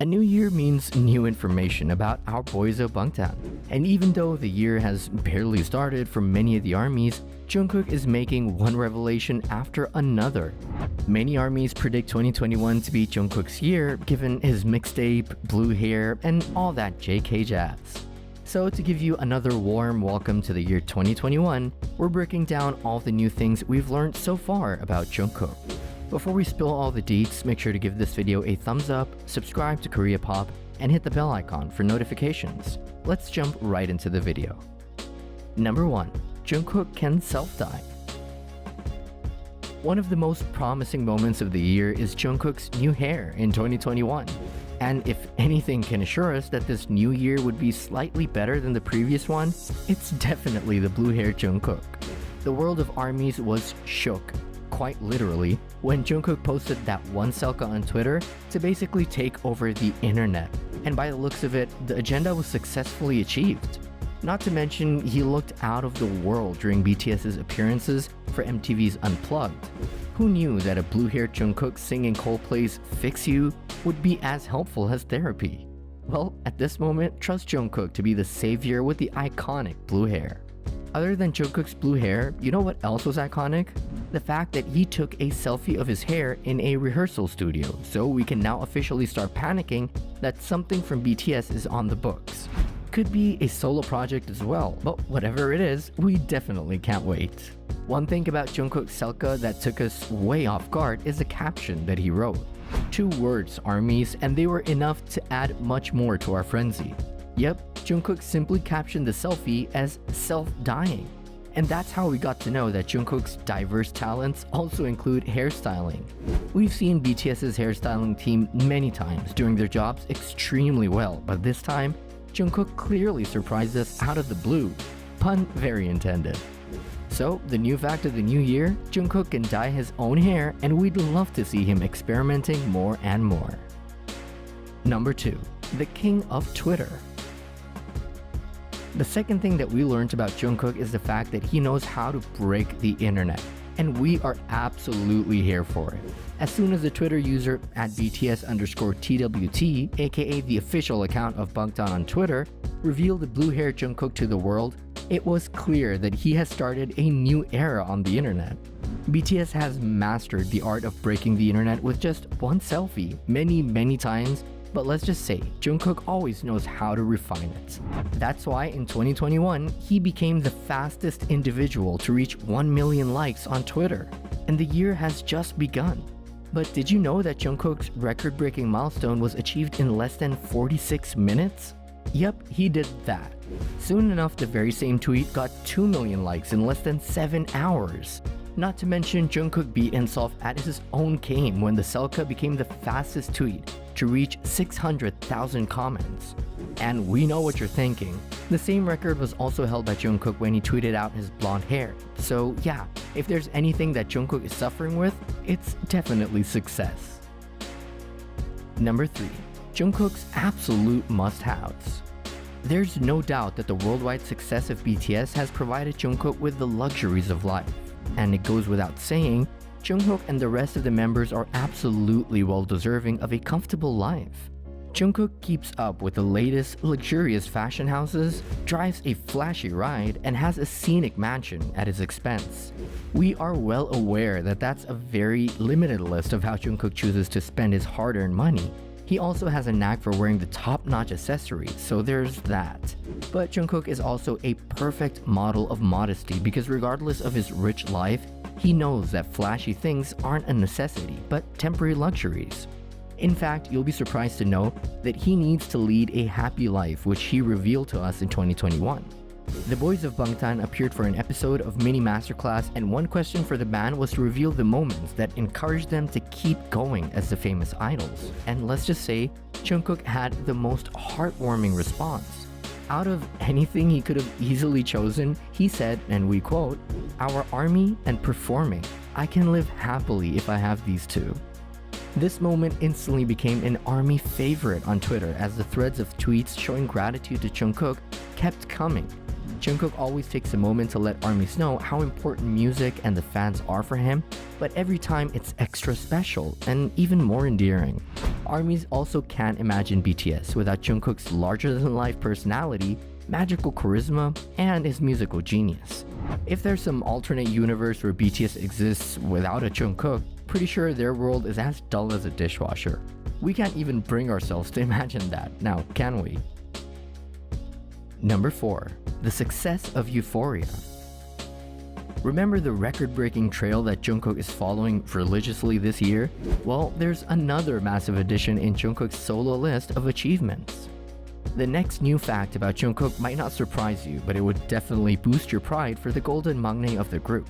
A new year means new information about our boys of Bangtan. And even though the year has barely started for many of the armies, Jungkook is making one revelation after another. Many armies predict 2021 to be Jungkook's year, given his mixtape, blue hair, and all that JK jazz. So to give you another warm welcome to the year 2021, we're breaking down all the new things we've learned so far about Jungkook. Before we spill all the deets, make sure to give this video a thumbs up, subscribe to Korea Pop, and hit the bell icon for notifications. Let's jump right into the video. Number 1. Jungkook can self-dive. One of the most promising moments of the year is Jungkook's new hair in 2021. And if anything can assure us that this new year would be slightly better than the previous one, it's definitely the blue-haired Jungkook. The world of armies was shook, quite literally, when Jungkook posted that one selka on Twitter to basically take over the internet. And by the looks of it, the agenda was successfully achieved. Not to mention, he looked out of the world during BTS's appearances for MTV's Unplugged. Who knew that a blue-haired Jungkook singing Coldplay's Fix You would be as helpful as therapy? Well, at this moment, trust Jungkook to be the savior with the iconic blue hair. Other than Jungkook's blue hair, you know what else was iconic? The fact that he took a selfie of his hair in a rehearsal studio, so we can now officially start panicking that something from BTS is on the books. Could be a solo project as well, but whatever it is, we definitely can't wait. One thing about Jungkook's selka that took us way off guard is the caption that he wrote. 2 words, armies, and they were enough to add much more to our frenzy. Yep, Jungkook simply captioned the selfie as self-dying. And that's how we got to know that Jungkook's diverse talents also include hairstyling. We've seen BTS's hairstyling team many times doing their jobs extremely well, but this time, Jungkook clearly surprised us out of the blue. Pun very intended. So, the new fact of the new year, Jungkook can dye his own hair, and we'd love to see him experimenting more and more. Number 2. The King of Twitter. The second thing that we learned about Jungkook is the fact that he knows how to break the internet, and we are absolutely here for it. As soon as the Twitter user at BTS_TWT, aka the official account of Bangtan on Twitter, revealed the blue-haired Jungkook to the world, it was clear that he has started a new era on the internet. BTS has mastered the art of breaking the internet with just one selfie many times, but let's just say, Jungkook always knows how to refine it. That's why in 2021, he became the fastest individual to reach 1 million likes on Twitter. And the year has just begun. But did you know that Jungkook's record-breaking milestone was achieved in less than 46 minutes? Yep, he did that. Soon enough, the very same tweet got 2 million likes in less than 7 hours. Not to mention, Jungkook beat himself at his own game when the selka became the fastest tweet to reach 600,000 comments. And we know what you're thinking. The same record was also held by Jungkook when he tweeted out his blonde hair. So yeah, if there's anything that Jungkook is suffering with, it's definitely success. Number 3. Jungkook's absolute must-haves. There's no doubt that the worldwide success of BTS has provided Jungkook with the luxuries of life. And it goes without saying, Jungkook and the rest of the members are absolutely well-deserving of a comfortable life. Jungkook keeps up with the latest luxurious fashion houses, drives a flashy ride, and has a scenic mansion at his expense. We are well aware that that's a very limited list of how Jungkook chooses to spend his hard-earned money. He also has a knack for wearing the top-notch accessories, so there's that. But Jungkook is also a perfect model of modesty because regardless of his rich life, he knows that flashy things aren't a necessity, but temporary luxuries. In fact, you'll be surprised to know that he needs to lead a happy life, which he revealed to us in 2021. The boys of Bangtan appeared for an episode of Mini Masterclass, and one question for the band was to reveal the moments that encouraged them to keep going as the famous idols. And let's just say, Jungkook had the most heartwarming response. Out of anything he could have easily chosen, he said, and we quote, "Our army and performing. I can live happily if I have these two." This moment instantly became an army favorite on Twitter as the threads of tweets showing gratitude to Jungkook kept coming. Jungkook always takes a moment to let armies know how important music and the fans are for him, but every time it's extra special and even more endearing. ARMYs also can't imagine BTS without Jungkook's larger-than-life personality, magical charisma, and his musical genius. If there's some alternate universe where BTS exists without a Jungkook, pretty sure their world is as dull as a dishwasher. We can't even bring ourselves to imagine that, now can we? Number 4. The success of Euphoria. Remember the record-breaking trail that Jungkook is following religiously this year? Well, there's another massive addition in Jungkook's solo list of achievements. The next new fact about Jungkook might not surprise you, but it would definitely boost your pride for the golden maknae of the group.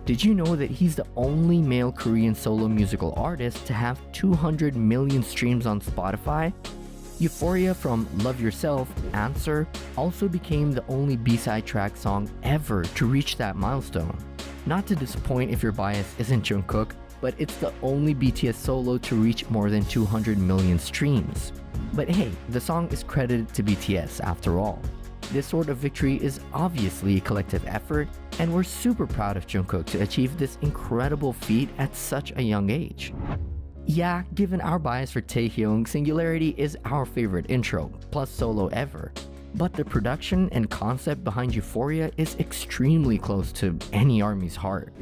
Did you know that he's the only male Korean solo musical artist to have 200 million streams on Spotify? Euphoria from Love Yourself, Answer, also became the only B-side track song ever to reach that milestone. Not to disappoint if your bias isn't Jungkook, but it's the only BTS solo to reach more than 200 million streams. But hey, the song is credited to BTS after all. This sort of victory is obviously a collective effort, and we're super proud of Jungkook to achieve this incredible feat at such a young age. Yeah, given our bias for Taehyung, Singularity is our favorite intro, plus solo ever. But the production and concept behind Euphoria is extremely close to any ARMY's heart.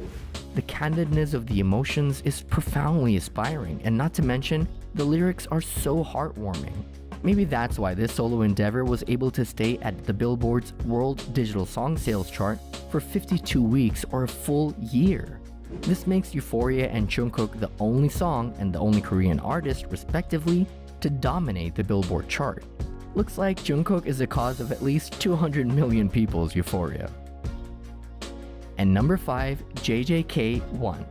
The candidness of the emotions is profoundly inspiring, and not to mention, the lyrics are so heartwarming. Maybe that's why this solo endeavor was able to stay at the Billboard's World Digital Song Sales chart for 52 weeks or a full year. This makes Euphoria and Jungkook the only song and the only Korean artist, respectively, to dominate the Billboard chart. Looks like Jungkook is the cause of at least 200 million people's Euphoria. And number 5, JJK1.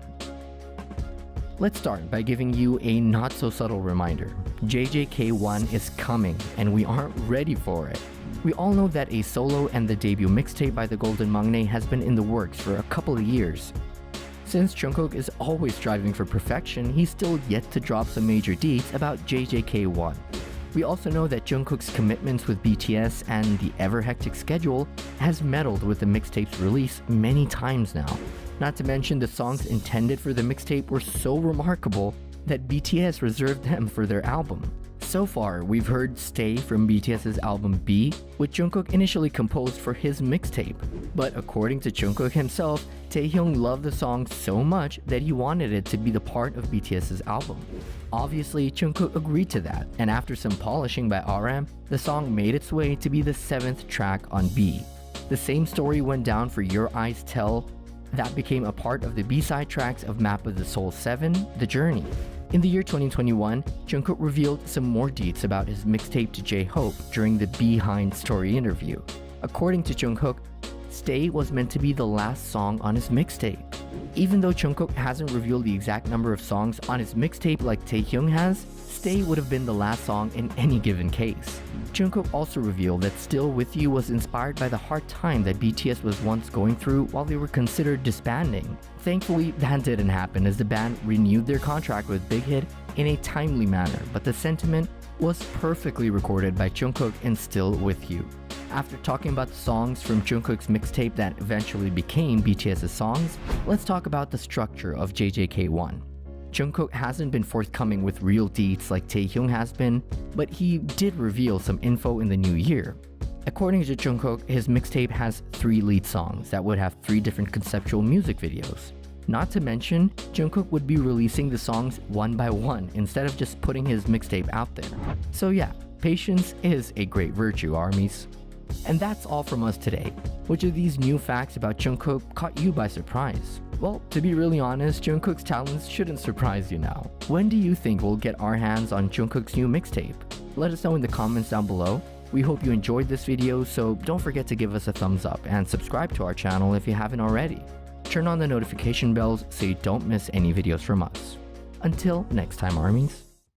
Let's start by giving you a not-so-subtle reminder. JJK1 is coming, and we aren't ready for it. We all know that a solo and the debut mixtape by the Golden Maknae has been in the works for a couple of years. Since Jungkook is always striving for perfection, he's still yet to drop some major deets about JJK1. We also know that Jungkook's commitments with BTS and the ever-hectic schedule has meddled with the mixtape's release many times now. Not to mention the songs intended for the mixtape were so remarkable that BTS reserved them for their album. So far, we've heard Stay from BTS's album B, which Jungkook initially composed for his mixtape. But according to Jungkook himself, Taehyung loved the song so much that he wanted it to be the part of BTS's album. Obviously, Jungkook agreed to that, and after some polishing by RM, the song made its way to be the 7th track on B. The same story went down for Your Eyes Tell, that became a part of the B-side tracks of Map of the Soul 7, The Journey. In the year 2021, Jungkook revealed some more deets about his mixtape to J-Hope during the Behind Story interview. According to Jungkook, Stay was meant to be the last song on his mixtape. Even though Jungkook hasn't revealed the exact number of songs on his mixtape like Taehyung has, Stay would have been the last song in any given case. Jungkook also revealed that Still With You was inspired by the hard time that BTS was once going through while they were considered disbanding. Thankfully, that didn't happen as the band renewed their contract with Big Hit in a timely manner, but the sentiment was perfectly recorded by Jungkook in Still With You. After talking about the songs from Jungkook's mixtape that eventually became BTS's songs, let's talk about the structure of JJK1. Jungkook hasn't been forthcoming with real deets like Taehyung has been, but he did reveal some info in the new year. According to Jungkook, his mixtape has 3 lead songs that would have 3 different conceptual music videos. Not to mention, Jungkook would be releasing the songs one by one instead of just putting his mixtape out there. So yeah, patience is a great virtue, ARMYs. And that's all from us today. Which of these new facts about Jungkook caught you by surprise? Well, to be really honest, Jungkook's talents shouldn't surprise you now. When do you think we'll get our hands on Jungkook's new mixtape? Let us know in the comments down below. We hope you enjoyed this video, so don't forget to give us a thumbs up and subscribe to our channel if you haven't already. Turn on the notification bells so you don't miss any videos from us. Until next time, ARMYs.